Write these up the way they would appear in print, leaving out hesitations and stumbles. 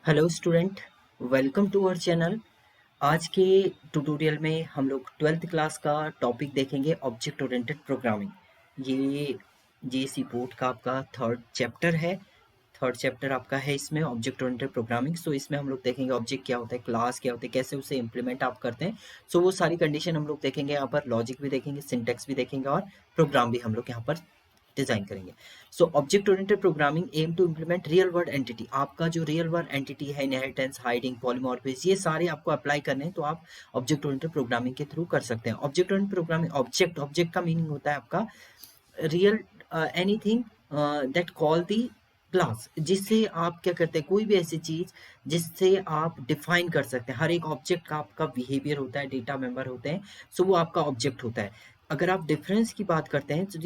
Hello student, welcome to our channel. आज के tutorial में हम लोग 12th क्लास का टॉपिक देखेंगे, ऑब्जेक्ट ओरिएंटेड प्रोग्रामिंग। ये सी बोर्ड का आपका थर्ड चैप्टर है। थर्ड चैप्टर आपका है इसमें ऑब्जेक्ट ओरिएंटेड प्रोग्रामिंग। सो इसमें हम लोग देखेंगे ऑब्जेक्ट क्या होता है, क्लास क्या होता है, कैसे उसे इम्प्लीमेंट आप करते हैं। सो वो सारी कंडीशन हम लोग देखेंगे यहाँ पर, लॉजिक भी देखेंगे, सिंटेक्स भी देखेंगे और प्रोग्राम भी हम लोग यहाँ पर डिजाइन करेंगे। So object oriented programming aim to implement real world entity. आपका जो रियल वर्ल्ड एंटिटी है, इनहेरिटेंस, हाइडिंग, पॉलीमॉर्फिज्म, ये सारे आपको अप्लाई करने हैं तो आप ऑब्जेक्ट ओरिएंटेड प्रोग्रामिंग के थ्रू कर सकते हैं। Object oriented programming, object object का मीनिंग होता है आपका real anything that call the class, जिससे आप क्या करते हैं, कोई भी ऐसी चीज जिससे आप डिफाइन कर सकते हैं। हर एक ऑब्जेक्ट का आपका बिहेवियर होता है, डेटा मेंबर होते हैं, सो वो आपका ऑब्जेक्ट होता है। अगर आप डिफरेंस की बात करते हैं तो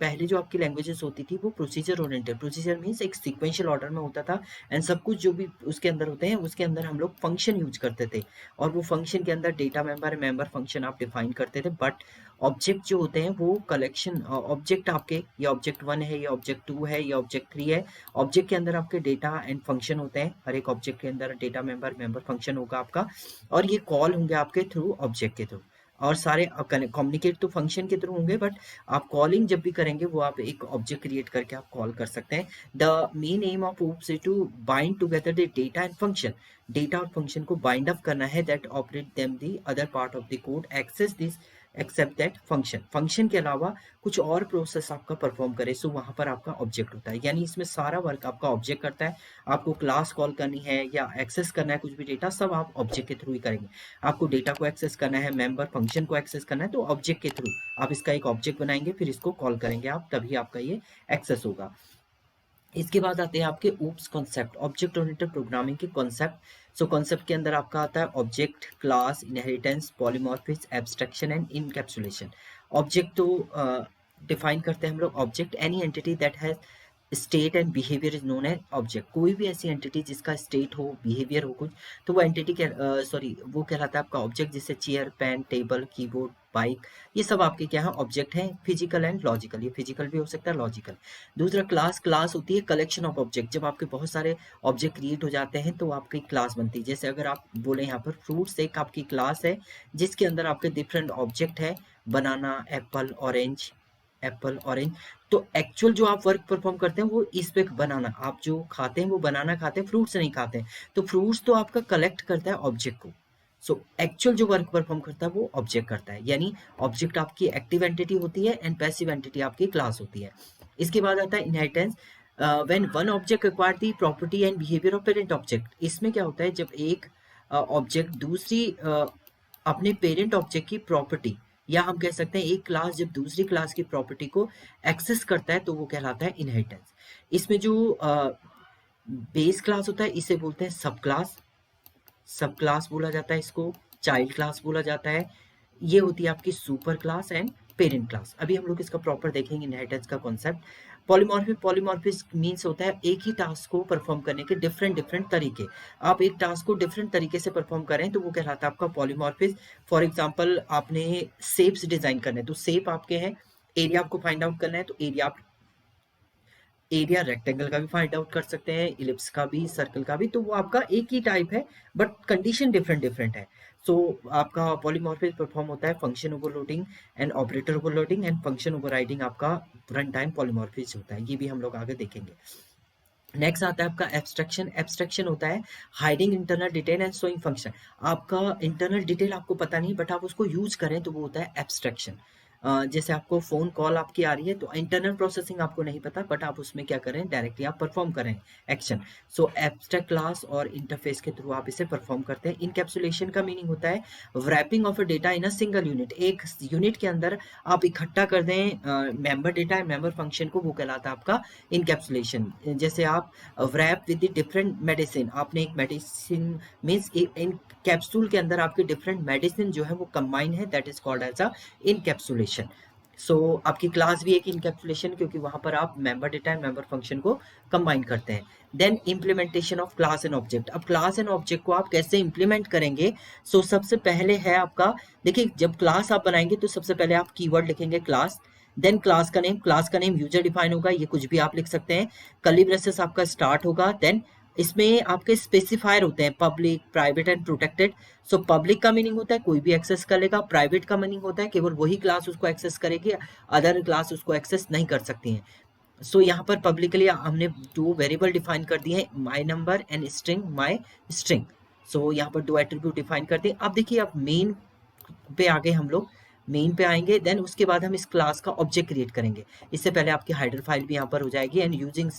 पहले जो आपकी लैंग्वेजेस होती थी वो प्रोसीजर ओरिएंटेड, प्रोसीजर मीन्स एक सीक्वेंशियल ऑर्डर में होता था एंड सब कुछ जो भी उसके अंदर होते हैं उसके अंदर हम लोग फंक्शन यूज करते थे और वो फंक्शन के अंदर डेटा मेंबर मेंबर फंक्शन आप डिफाइन करते थे। बट ऑब्जेक्ट जो होते हैं वो कलेक्शन ऑब्जेक्ट आपके, ये ऑब्जेक्ट 1 है, ये ऑब्जेक्ट 2 है, ये ऑब्जेक्ट 3 है। ऑब्जेक्ट के अंदर आपके डेटा एंड फंक्शन होते हैं, हर एक ऑब्जेक्ट के अंदर डेटा मेंबर मेंबर फंक्शन होगा आपका, और ये कॉल होंगे आपके थ्रू ऑब्जेक्ट के थ्रू। और सारे कम्युनिकेट तो फंक्शन के थ्रू होंगे, बट आप कॉलिंग जब भी करेंगे वो आप एक ऑब्जेक्ट क्रिएट करके आप कॉल कर सकते हैं। The main aim of oops is to bind together the data and function. Data और फंक्शन को बाइंड अप करना है, that operate them the other part of the code access this except that function. Function के अलावा कुछ और process आपका perform करे, सो वहां पर आपका ऑब्जेक्ट होता है। यानी इसमें सारा वर्क आपका ऑब्जेक्ट करता है। आपको क्लास कॉल करनी है या एक्सेस करना है कुछ भी डेटा, सब आप ऑब्जेक्ट के थ्रू ही करेंगे। आपको डेटा को एक्सेस करना है, मेंबर फंक्शन को एक्सेस करना है, तो ऑब्जेक्ट के थ्रू आप इसका एक ऑब्जेक्ट बनाएंगे, फिर इसको कॉल करेंगे आप, तभी आपका ये एक्सेस होगा। इसके बाद आते हैं आपके oops concept, object oriented programming के कॉन्सेप्ट। सो कॉन्सेप्ट के अंदर आपका आता है object, class, inheritance, polymorphism, abstraction and encapsulation. Object तो डिफाइन करते हैं हम लोग, object any entity that has state and behaviour is known as object. कोई भी ऐसी एंटिटी जिसका स्टेट हो, बिहेवियर हो कुछ, तो वो एंटिटी वो कहलाता है आपका ऑब्जेक्ट। जिससे chair, pen, table, keyboard, bike, ये सब आपके क्या है, ऑब्जेक्ट हैं, फिजिकल एंड लॉजिकल। ये फिजिकल भी हो सकता है, लॉजिकल। दूसरा क्लास, क्लास होती है कलेक्शन ऑफ ऑब्जेक्ट। जब आपके बहुत सारे ऑब्जेक्ट क्रिएट हो जाते हैं तो आपकी क्लास बनती है। जैसे अगर आप बोले यहाँ पर फ्रूट्स एक आपकी क्लास है जिसके अंदर आपके डिफरेंट ऑब्जेक्ट है, बनाना, एप्पल ऑरेंज। तो एक्चुअल जो आप वर्क परफॉर्म करते हैं वो इस पे बनाना, आप जो खाते हैं वो बनाना खाते हैं, फ्रूट्स नहीं खाते हैं। तो फ्रूट्स तो आपका कलेक्ट करता है ऑब्जेक्ट को। सो एक्चुअल जो वर्क परफॉर्म करता है वो ऑब्जेक्ट करता है। यानी ऑब्जेक्ट आपकी एक्टिव एंटिटी होती है एंड पैसिव एंटिटी आपकी क्लास होती है। इसके बाद आता है inheritance. When one object acquire the property and behaviour of parent object. इसमें क्या होता है, जब एक ऑब्जेक्ट दूसरी अपने पेरेंट ऑब्जेक्ट की प्रॉपर्टी, या हम कह सकते हैं एक क्लास जब दूसरी क्लास की प्रॉपर्टी को एक्सेस करता है तो वो कहलाता है इनहेरिटेंस। इसमें जो बेस क्लास होता है इसे बोलते हैं सब क्लास, सब क्लास बोला जाता है इसको, चाइल्ड क्लास बोला जाता है। ये होती है आपकी super class and parent class. अभी हम लोग इसका प्रॉपर देखेंगे इनहेरिटेंस का कॉन्सेप्ट। पॉलीमॉर्फिज्म मीन्स होता है एक ही टास्क को परफॉर्म करने के डिफरेंट डिफरेंट तरीके। आप एक टास्क को डिफरेंट तरीके से परफॉर्म करें तो वो कहलाता है आपका पॉलीमॉर्फिज्म। फॉर एग्जांपल आपने शेप्स डिजाइन करने, तो शेप आपके हैं, एरिया आपको फाइंड आउट करना है, तो एरिया रेक्टेंगल का भी फाइंड आउट कर सकते हैं, इलिप्स का भी, सर्कल का भी। तो वो आपका एक ही टाइप है बट कंडीशन डिफरेंट डिफरेंट है। सो आपका पॉलीमॉर्फिज्म परफॉर्म होता है function overloading and operator overloading and function overriding आपका रन टाइम पॉलीमॉर्फिज्म होता है। ये भी हम लोग आगे देखेंगे। नेक्स्ट आता है आपका एब्स्ट्रैक्शन। एब्स्ट्रैक्शन होता है hiding internal detail and showing function. आपका इंटरनल डिटेल आपको पता नहीं बट आप उसको यूज करें तो वो होता है एब्स्ट्रैक्शन। जैसे आपको फोन कॉल आपकी आ रही है तो इंटरनल प्रोसेसिंग आपको नहीं पता बट आप उसमें क्या करें, डायरेक्टली आप परफॉर्म करें एक्शन। सो एब्स्ट्रैक्ट क्लास और इंटरफेस के थ्रू आप इसे परफॉर्म करते हैं। इनकैप्सुलेशन का मीनिंग होता है wrapping of a data in a single unit. एक यूनिट के अंदर आप इकट्ठा कर दें member data and member function को, वो कहलाता है आपका इनकैप्सुलेशन। जैसे आप wrap with the different medicine, आपने एक मेडिसिन मीन्स इन कैप्सूल के अंदर आपके डिफरेंट मेडिसिन जो है वो कंबाइन है, that is called as a encapsulation. So आपकी क्लास भी एक इनकैप्सुलेशन, क्योंकि वहां पर आप member data and member function को कंबाइन करते हैं। Then implementation of class and object. अब क्लास एंड ऑब्जेक्ट को आप कैसे इंप्लीमेंट करेंगे। सो सबसे पहले है आपका, देखिए जब क्लास आप बनाएंगे तो सबसे पहले आप कीवर्ड लिखेंगे क्लास, देन क्लास का नेम, क्लास का नेम यूजर डिफाइन होगा, ये कुछ भी आप लिख सकते हैं। कर्ली ब्रेसेस आपका स्टार्ट होगा, देन इसमें आपके स्पेसिफायर होते हैं public, private and protected. So public का मीनिंग होता है कोई भी एक्सेस कर लेगा, प्राइवेट का मीनिंग होता है केवल वही क्लास उसको एक्सेस करेगी, अदर क्लास उसको एक्सेस नहीं कर सकती हैं। सो यहाँ पर पब्लिकली हमने दो वेरिएबल डिफाइन कर दिए हैं, my number and string my string. So यहाँ पर दो एट्रीब्यूट डिफाइन कर दिए। अब देखिए, अब मेन पे आगे हम लोग मेन पे आएंगे, देन उसके बाद हम इस क्लास का ऑब्जेक्ट क्रिएट करेंगे। इससे पहले आपकी हाइडर फाइल भी यहाँ पर हो जाएगी एंड यूजिंग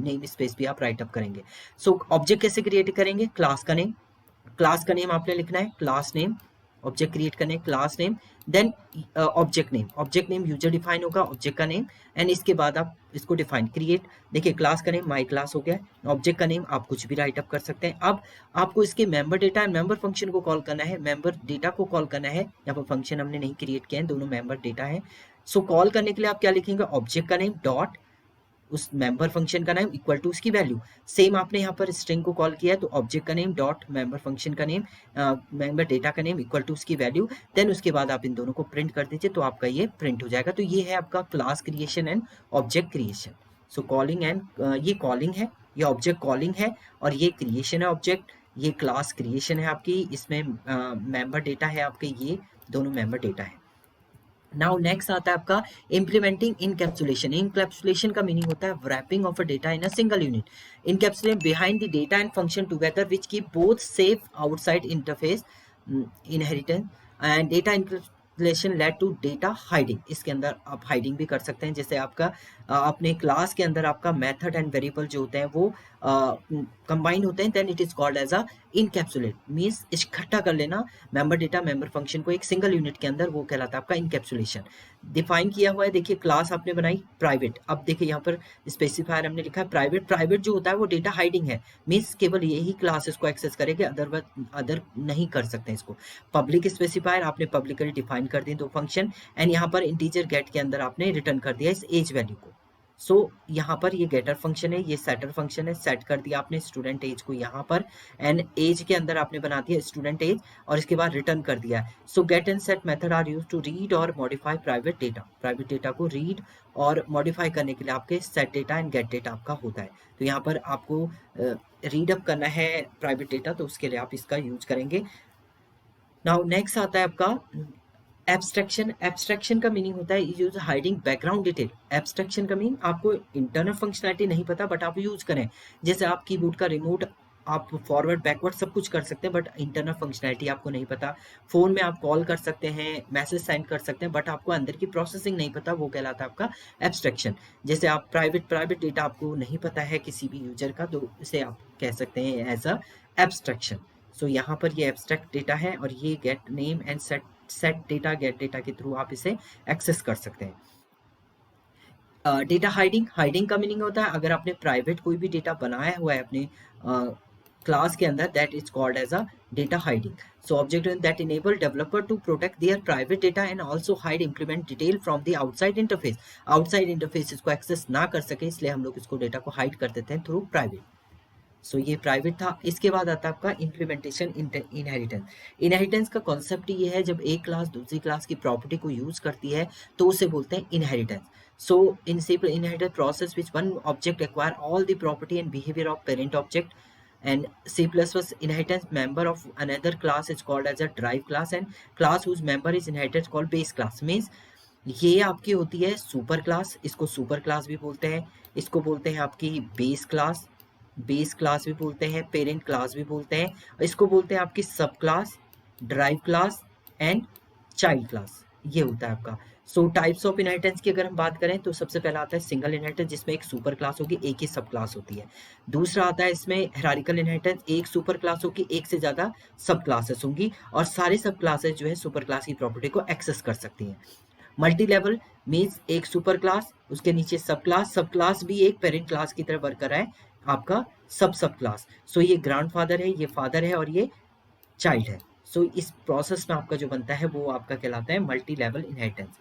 नेम स्पेस भी आप राइट अप करेंगे। सो ऑब्जेक्ट कैसे क्रिएट करेंगे? क्लास का नेम आपने लिखना है, क्लास नेम। ऑब्जेक्ट क्रिएट करने class name, then object name user define होगा, ऑब्जेक्ट का नेम, एंड इसके बाद आप इसको डिफाइन क्रिएट। देखिए क्लास का नेम माई क्लास हो गया, ऑब्जेक्ट का नेम आप कुछ भी राइट अप कर सकते हैं। अब आपको इसके member data and member function को कॉल करना है, मेंबर डेटा को कॉल करना है। यहाँ पर फंक्शन हमने नहीं क्रिएट किया है, दोनों मेंबर डेटा है। सो कॉल करने के लिए आप क्या लिखेंगे? ऑब्जेक्ट का नेम डॉट उस मेंबर फंक्शन का नेम इक्वल टू उसकी वैल्यू। सेम आपने यहाँ पर स्ट्रिंग को कॉल किया है, तो ऑब्जेक्ट का नेम डॉट मेंबर फंक्शन का नेम मेंबर डेटा का नेम इक्वल टू उसकी वैल्यू। देन उसके बाद आप इन दोनों को प्रिंट कर दीजिए, तो आपका ये प्रिंट हो जाएगा। तो ये है आपका class creation and object creation. So calling and ये कॉलिंग है, ये ऑब्जेक्ट कॉलिंग है, और ये क्रिएशन है ऑब्जेक्ट, ये क्लास क्रिएशन है आपकी। इसमें मेंबर डेटा है आपके, ये दोनों मेंबर डेटा है। नाउ नेक्स्ट आता है आपका इम्प्लीमेंटिंग इनकैप्सुलेशन। इनकैप्सुलेशन का मीनिंग होता है wrapping of a data in a single unit. Encapsulate behind the data and function together which keep both safe outside interface inheritance and data encapsulation led to data hiding. इसके अंदर आप hiding भी कर सकते हैं, जैसे आपका अपने क्लास के अंदर आपका मेथड एंड वेरिएबल जो होते हैं वो कंबाइन होते हैं, then it is called as a encapsulate, means इकट्ठा कर लेना मेंबर डेटा मेंबर फंक्शन को एक सिंगल यूनिट के अंदर, वो कहलाता है आपका इनकैप्सुलेशन। डिफाइन किया हुआ है, देखिए क्लास आपने बनाई प्राइवेट। अब देखिए यहाँ पर स्पेसिफायर हमने लिखा है प्राइवेट। प्राइवेट जो होता है वो डेटा हाइडिंग है, मीन्स केवल यही क्लास इसको एक्सेस करेगी, अदर नहीं कर सकते हैं इसको। पब्लिक स्पेसिफायर आपने पब्लिकली डिफाइन कर दी दो फंक्शन, एंड यहाँ पर इंटीजर गेट के अंदर आपने रिटर्न कर दिया इस एज वैल्यू को। सो यहाँ पर ये गेटर फंक्शन है, ये सेटर फंक्शन है, सेट कर दिया आपने स्टूडेंट एज को यहाँ पर, एंड एज के अंदर आपने बना दिया स्टूडेंट एज, और इसके बाद रिटर्न कर दिया है। So get and set method are use to read और modify private data. Private data को रीड और मॉडिफाई करने के लिए आपके set data and get data आपका होता है। तो यहाँ पर आपको रीड अप करना है प्राइवेट डेटा, तो उसके लिए आप इसका यूज करेंगे। नाउ नेक्स्ट आता है आपका एब्स्ट्रैक्शन। एब्स्ट्रैक्शन का मीनिंग होता है use hiding background detail. Abstraction का मीनिंग आपको इंटरनल फंक्शनैलिटी नहीं पता बट आप यूज करें, जैसे आप कीबोर्ड का रिमोट आप फॉरवर्ड बैकवर्ड सब कुछ कर सकते हैं, बट इंटरनल फंक्शनैलिटी आपको नहीं पता। फोन में आप कॉल कर सकते हैं, मैसेज सेंड कर सकते हैं, बट आपको अंदर की प्रोसेसिंग नहीं पता, वो कहलाता है आपका एब्स्ट्रैक्शन। जैसे आप प्राइवेट डेटा आपको नहीं पता है किसी भी यूजर का, तो इसे आप कह सकते हैं एज अ एब्स्ट्रैक्शन। सो यहाँ पर ये एब्स्ट्रैक्ट डेटा है, और ये gate name and set data gate data के थ्रू आप इसे एक्सेस कर सकते हैं। डेटा हाइडिंग का मीनिंग होता है अगर आपने प्राइवेट कोई भी डेटा बनाया हुआ है अपने क्लास के अंदर, that is called as a data hiding. So object that enable developer to protect their private data and also hide implement detail from the outside interface. Outside interface इसको access ना कर सके, इसलिए हम लोग इसको डेटा को हाइड कर देते हैं थ्रू प्राइवेट। सो ये प्राइवेट था। इसके बाद आता है आपका इम्प्लीमेंटेशन इनहेरिटेंस। इनहेरिटेंस का कॉन्सेप्ट ये है जब एक क्लास दूसरी क्लास की प्रॉपर्टी को यूज करती है तो उसे बोलते हैं inheritance. So in simple inheritance process which one object acquire all the property and behaviour of parent object and C++ inheritance member of another class is called as a derived class and class whose member is inherited is called base class। means ये आपकी होती है super class, इसको super class भी बोलते हैं, इसको बोलते हैं आपकी बेस क्लास भी बोलते हैं, पेरेंट क्लास भी बोलते हैं, इसको बोलते हैं आपकी सब class, drive class and child class. ये होता है आपका। सो टाइप्स ऑफ इनहेरिटेंस की अगर हम बात करें तो सबसे पहला आता है सिंगल इनहेरिटेंस, जिसमें एक सुपर क्लास होगी, एक ही सब क्लास होती है। दूसरा आता है इसमें हायरार्किकल इनहेरिटेंस, एक सुपर क्लास होगी, एक से ज्यादा सब क्लासेस होंगी, और सारे सब क्लासेस जो है सुपर क्लास की प्रॉपर्टी को एक्सेस कर सकती हैं। मल्टी लेवल मीन्स एक सुपर क्लास, उसके नीचे सब क्लास भी एक पेरेंट क्लास की तरह वर्क कर रहा है आपका सब क्लास। सो ये ग्रैंडफादर है, ये फादर है, और ये चाइल्ड है। सो इस प्रोसेस में आपका जो बनता है वो आपका कहलाता है मल्टी लेवल इनहेरिटेंस।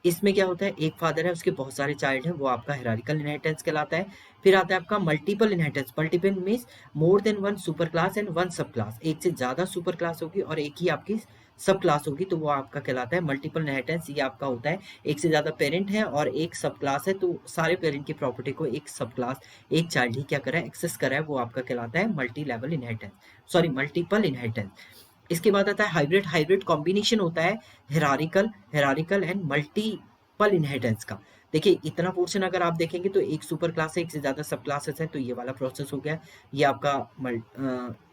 इसमें क्या होता है, एक फादर है, उसके बहुत सारे चाइल्ड हैं, वो आपका हायरार्किकल इनहेरिटेंस कहलाता है। फिर आता है आपका multiple inheritance. Multiple means more than one super class and one सब क्लास, एक से ज्यादा सुपर क्लास होगी और एक ही आपकी सब क्लास होगी तो वो आपका कहलाता है मल्टीपल इनहेरिटेंस। ये आपका होता है एक से ज्यादा पेरेंट है और एक सब क्लास है, तो सारे पेरेंट की प्रॉपर्टी को एक सब क्लास, एक चाइल्ड ही क्या कर रहा है, एक्सेस कर रहा है, वो आपका कहलाता है multi level inheritance, sorry multiple inheritance. इसके बाद आता है हाइब्रिड। हाइब्रिड कॉम्बिनेशन होता है हेरारिकल एंड मल्टीपल इनहेरिटेंस का। देखिए इतना पोर्शन अगर आप देखेंगे तो एक सुपर क्लास है, एक से ज्यादा सब क्लासेस है, तो ये वाला प्रोसेस हो गया, ये आपका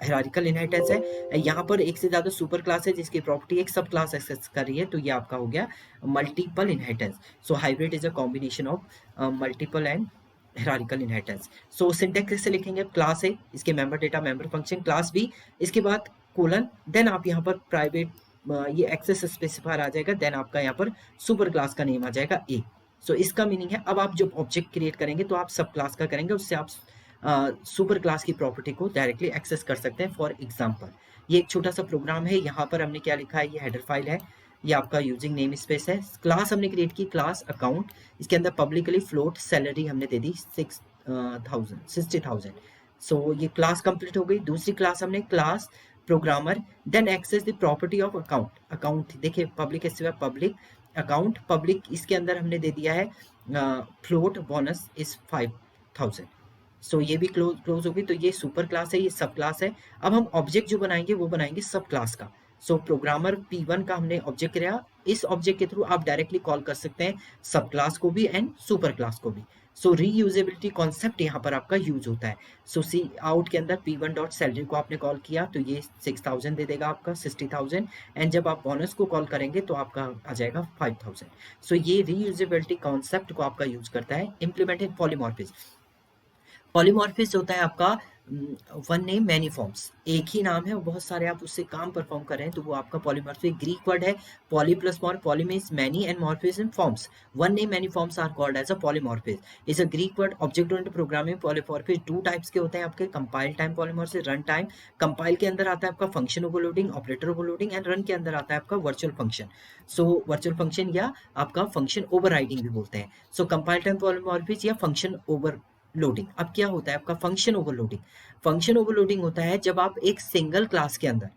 हेरारिकल इनहेरिटेंस है। यहाँ पर एक से ज्यादा सुपर क्लास है जिसकी प्रॉपर्टी एक सब क्लास एक्सेस कर रही है, तो ये आपका हो गया multiple inheritance. So hybrid is a combination of multiple and hierarchical inheritance. So syntax कैसे लिखेंगे, क्लास ए, इसके member data member function, class B, इसके बाद कोलन, देन आप यहाँ पर प्राइवेट ये एक्सेस स्पेसिफायर आ जाएगा, देन आपका यहाँ पर सुपर क्लास का नेम आ जाएगा ए। सो इसका मीनिंग है अब आप जब ऑब्जेक्ट क्रिएट करेंगे तो आप सब क्लास का करेंगे, उससे आप सुपर क्लास की प्रॉपर्टी को डायरेक्टली एक्सेस कर सकते हैं। फॉर एग्जांपल ये एक छोटा सा प्रोग्राम है, यहाँ पर हमने क्या लिखा है, ये हेडर फाइल है, ये आपका यूजिंग नेम स्पेस है, क्लास हमने क्रिएट की क्लास अकाउंट, इसके अंदर पब्लिकली फ्लोट सैलरी हमने दे दी 60,000। सो ये क्लास कंप्लीट हो गई। दूसरी क्लास हमने class programmer, then access the property of account. Account देखिए पब्लिक के सिवा पब्लिक अकाउंट, पब्लिक इसके अंदर हमने दे दिया है फ्लोट बोनस इज 5,000। सो ये भी क्लोज होगी, तो ये सुपर क्लास है, ये सब क्लास है। अब हम ऑब्जेक्ट जो बनाएंगे वो बनाएंगे सब क्लास का। सो प्रोग्रामर P1 का हमने ऑब्जेक्ट किया, इस ऑब्जेक्ट के थ्रू आप डायरेक्टली कॉल कर सकते हैं सब क्लास को भी एंड सुपर क्लास को भी। सो रीयूजेबिलिटी कॉन्सेप्ट यहाँ पर आपका यूज होता है। सो सी आउट के अंदर P1 डॉट सैलरी को आपने कॉल किया तो ये 6,000 दे देगा आपका 60,000, एंड जब आप बोनस को कॉल करेंगे तो आपका आ जाएगा 5,000। सो ये रीयूजेबिलिटी कॉन्सेप्ट को आपका यूज करता है। इम्प्लीमेंटेड पॉलीमॉर्फिज्म, पॉलीमॉर्फिज्म होता है आपका वन नेम मैनी फॉर्म्स, एक ही नाम है और बहुत सारे आप उससे काम परफॉर्म कर रहे हैं, तो वो आपका पॉलीमॉर्फिक ग्रीक वर्ड है। Poly plus more, poly means many and morphism forms, one name many forms are called as a polymorphism. Is a Greek word. Object oriented programming polymorphism two types के होते हैं आपके, compile time polymorphism, run time. Compile के अंदर आता है आपका function overloading, operator overloading, and run के अंदर आता है आपका virtual function. So virtual function या आपका फंक्शन ओवरराइडिंग भी बोलते हैं। सो कंपाइल टाइम पॉलीमॉर्फिज्म या फंक्शन ओवर लोडिंग। अब क्या होता है आपका फंक्शन ओवरलोडिंग, फंक्शन ओवरलोडिंग होता है जब आप एक सिंगल क्लास के अंदर,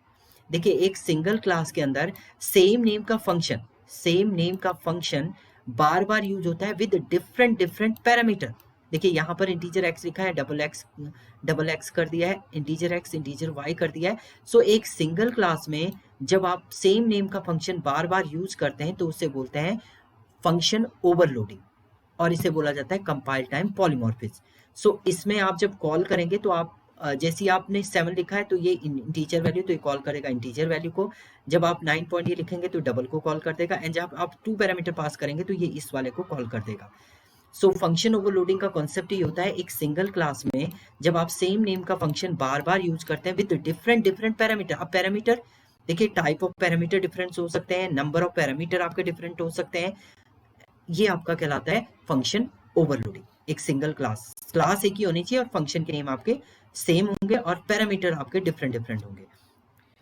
देखिए एक सिंगल क्लास के अंदर सेम नेम का फंक्शन, सेम नेम का फंक्शन बार बार यूज होता है विद डिफरेंट डिफरेंट पैरामीटर। देखिए यहाँ पर इंटीजर एक्स लिखा है, डबल एक्स कर दिया है, इंटीजर एक्स इंटीजर वाई कर दिया है। सो एक सिंगल क्लास में जब आप सेम नेम का फंक्शन बार बार यूज करते हैं तो उसे बोलते हैं फंक्शन ओवरलोडिंग, और इसे बोला जाता है कंपाइल टाइम पॉलीमॉर्फिज्म। सो इसमें आप जब कॉल करेंगे तो आप जैसे ही आपने 7 लिखा है तो ये इंटीजर वैल्यू, तो ये कॉल करेगा इंटीजर वैल्यू को। जब आप 9 पॉइंट ये लिखेंगे तो डबल को कॉल कर देगा, एंड जब आप 2 पैरामीटर पास करेंगे तो ये इस वाले को कॉल कर देगा। सो फंक्शन ओवरलोडिंग का कॉन्सेप्ट ये होता है एक सिंगल क्लास में जब आप सेम नेम का फंक्शन बार बार यूज करते हैं विद डिफरेंट डिफरेंट पैरामीटर। अब पैरामीटर देखिए टाइप ऑफ पैरामीटर डिफरेंस हो सकते हैं, नंबर ऑफ पैरामीटर आपके डिफरेंट हो सकते हैं, ये आपका कहलाता है फंक्शन ओवरलोडिंग। एक सिंगल क्लास, क्लास एक ही होनी चाहिए और फंक्शन के नेम आपके सेम होंगे और पैरामीटर आपके डिफरेंट डिफरेंट होंगे।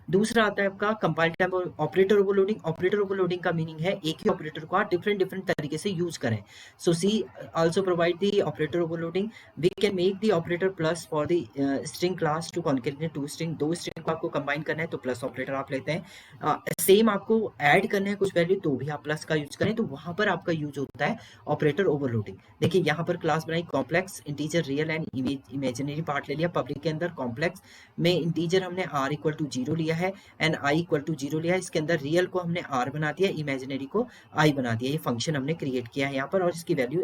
दूसरा आता है आपका compile time operator overloading. Operator overloading का मीनिंग है एक ही ऑपरेटर को आप डिफरेंट डिफरेंट तरीके से यूज करें। So C also provide the operator overloading, we can make the operator plus for the string class to concatenate two string. दो string को आपको कंबाइन करना है तो प्लस ऑपरेटर आप लेते हैं। सेम आपको ऐड करना है कुछ वैल्यू तो भी आप प्लस का यूज करें, तो वहां पर आपका यूज होता है ऑपरेटर ओवरलोडिंग। देखिए यहाँ पर क्लास बनाई complex, integer, real and imaginary part ले लिया। पब्लिक के अंदर कॉम्प्लेक्स में इंटीजर हमने r इक्वल टू 0 लिया है एंड i इक्वल टू 0 लिया है। इसके अंदर रियल को हमने r बना दिया, इमेजिनरी को i बना दिया। ये फंक्शन हमने क्रिएट किया है यहाँ पर और इसकी वैल्यू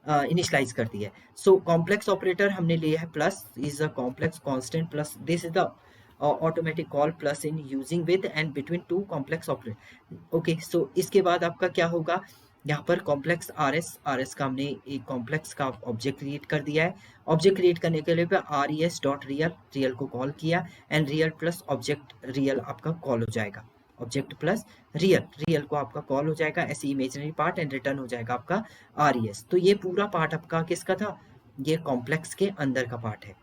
इनिशियलाइज कर दी है। सो कॉम्प्लेक्स ऑपरेटर हमने लिया है plus, is a complex constant plus, this is the automatic call plus in using with and between two complex operator. Okay, so इसके बाद आपका क्या होगा, यहाँ पर कॉम्प्लेक्स आर एस का हमने एक कॉम्प्लेक्स का ऑब्जेक्ट क्रिएट कर दिया है। ऑब्जेक्ट क्रिएट करने के लिए R E S dot real, real को कॉल किया and real plus object real आपका कॉल हो जाएगा, ऑब्जेक्ट प्लस रियल, रियल को आपका कॉल हो जाएगा ऐसे इमेजिनरी पार्ट एंड रिटर्न हो जाएगा आपका आर ई एस। तो ये पूरा पार्ट आपका किसका था, ये कॉम्प्लेक्स के अंदर का पार्ट है।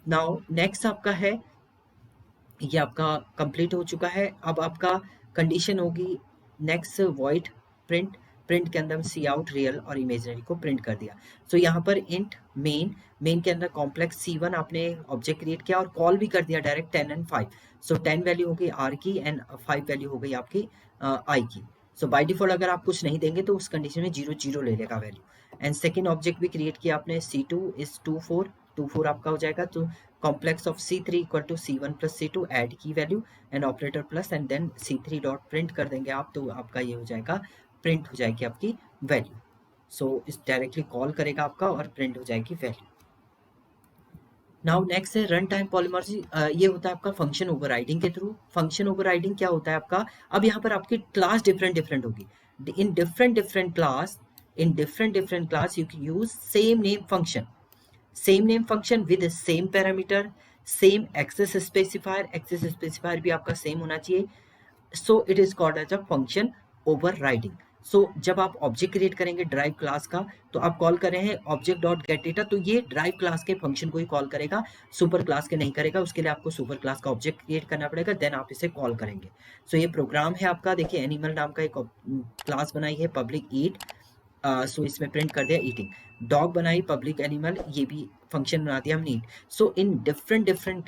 नाउ नेक्स्ट आपका है, ये आपका कंप्लीट हो चुका है। अब आपका कंडीशन होगी नेक्स्ट वॉइड प्रिंट प्रिंट के अंदर सी आउट रियल और इमेजिनरी को प्रिंट कर दिया। सो यहाँ पर इंट मेन के अंदर कॉम्प्लेक्स C1 आपने ऑब्जेक्ट क्रिएट किया और कॉल भी कर दिया डायरेक्ट 10 एंड 5। सो 10 वैल्यू हो गई R की एंड 5 वैल्यू हो गई आपकी I की। सो बाय डिफॉल्ट अगर आप कुछ नहीं देंगे तो उस कंडीशन में 0 0 ले लेगा वैल्यू। एंड सेकेंड ऑब्जेक्ट भी क्रिएट किया आपने C2 इज 24 आपका हो जाएगा। तो complex of C3 equal to C1 plus C2 add की value and operator plus and then C3 dot print कर देंगे आप, तो आपका ये हो जाएगा प्रिंट हो जाएगी आपकी वैल्यू। सो इस डायरेक्टली कॉल करेगा आपका और प्रिंट हो जाएगी वैल्यू। नाउ नेक्स्ट है रन टाइम पॉलीमॉर्फी। ये होता है आपका फंक्शन ओवरराइडिंग के थ्रू। फंक्शन ओवरराइडिंग क्या होता है आपका, अब यहाँ पर आपकी क्लास डिफरेंट होगी। In different class you can use same name function with same parameter, same access specifier भी आपका सेम होना चाहिए। So it is called as a function overriding. So जब आप ऑब्जेक्ट क्रिएट करेंगे ड्राइव क्लास का, तो आप कॉल कर रहे हैं ऑब्जेक्ट डॉट गेट डेटा, तो ये ड्राइव क्लास के फंक्शन को ही कॉल करेगा, सुपर क्लास के नहीं करेगा। उसके लिए आपको सुपर क्लास का ऑब्जेक्ट क्रिएट करना पड़ेगा, देन आप इसे कॉल करेंगे। सो ये प्रोग्राम है आपका। देखिए एनिमल नाम का एक क्लास बनाई है पब्लिक ईट, सो इसमें प्रिंट कर दिया ईटिंग। डॉग बनाई पब्लिक एनिमल, ये भी फंक्शन बना दिया हमने eat. So in different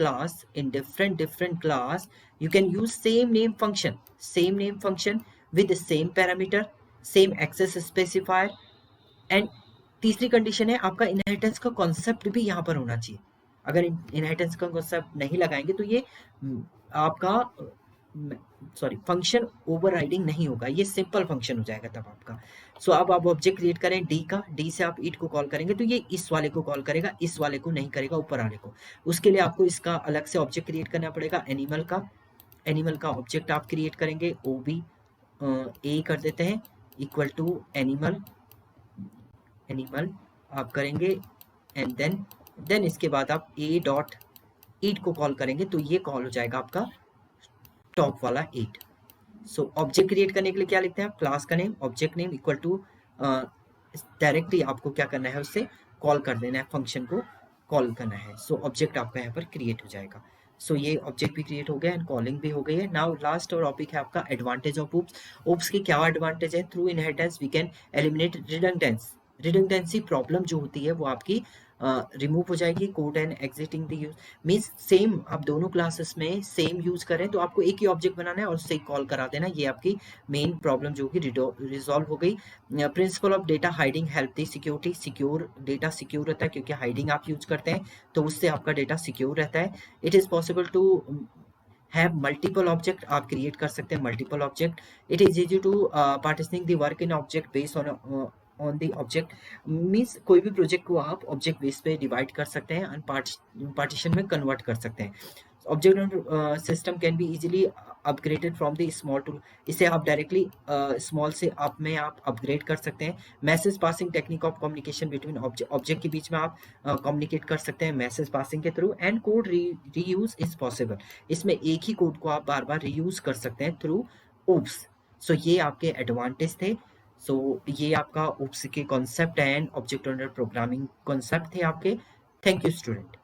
class you can use same name function with the same parameter, same access specifier। And तीसरी कंडीशन है आपका इनहेरिटेंस का कॉन्सेप्ट भी यहाँ पर होना चाहिए। अगर इनहेरिटेंस का कॉन्सेप्ट नहीं लगाएंगे तो ये आपका फंक्शन ओवरराइडिंग नहीं होगा, ये सिंपल फंक्शन हो जाएगा तब आपका। सो अब आप ऑब्जेक्ट क्रिएट करें डी से आप ईट को कॉल करेंगे तो ये इस वाले को कॉल करेगा, इस वाले को नहीं करेगा, ऊपर वाले को। उसके लिए आपको इसका अलग से ऑब्जेक्ट क्रिएट करना पड़ेगा। एनिमल का ऑब्जेक्ट आप क्रिएट करेंगे, OB A कर देते हैं इक्वल टू एनिमल आप करेंगे एंड देन इसके बाद आप A डॉट ईट को कॉल करेंगे तो ये कॉल हो जाएगा आपका टॉप वाला ईट। सो ऑब्जेक्ट क्रिएट करने के लिए क्या लिखते हैं आप, क्लास का name object name equal to directly आपको क्या करना है, उससे कॉल कर देना है, फंक्शन को कॉल करना है। सो ऑब्जेक्ट आपका यहाँ पर क्रिएट हो जाएगा। सो ये ऑब्जेक्ट भी क्रिएट हो गया एंड कॉलिंग भी हो गई है। नाउ लास्ट और टॉपिक है आपका एडवांटेज ऑफ ओप्स की क्या एडवांटेज है। Through inheritance we can eliminate redundancy problem जो होती है वो आपकी रिमूव हो जाएगी। Code and existing the use means same आप दोनों क्लासेस में सेम यूज करें तो आपको एक ही ऑब्जेक्ट बनाना है और उससे कॉल करा देना, ये आपकी मेन प्रॉब्लम जो होगी रिजॉल्व हो गई। Principle of data hiding help the security, secure data secure रहता है क्योंकि हाइडिंग आप यूज करते हैं तो उससे आपका डेटा सिक्योर रहता है। It is possible to have multiple object, आप क्रिएट कर सकते हैं multiple object. It is easy to partitioning the work in object based on the object, means कोई भी प्रोजेक्ट को आप ऑब्जेक्ट बेस पे डिवाइड कर सकते हैं एंड पार्टीशन में कन्वर्ट कर सकते हैं। Object system can be easily upgraded from the small to, इसे आप डायरेक्टली स्मॉल से आप अपग्रेड कर सकते हैं। Message passing technique of communication between object के बीच में आप कम्युनिकेट कर सकते हैं मैसेज पासिंग के through. And code reuse is possible, इसमें एक ही कोड को आप बार बार रीयूज कर सकते हैं थ्रू ओप्स। सो ये आपके एडवांटेज थे। सो ये आपका ओप्स के concept and object oriented programming concept थे आपके। Thank you student.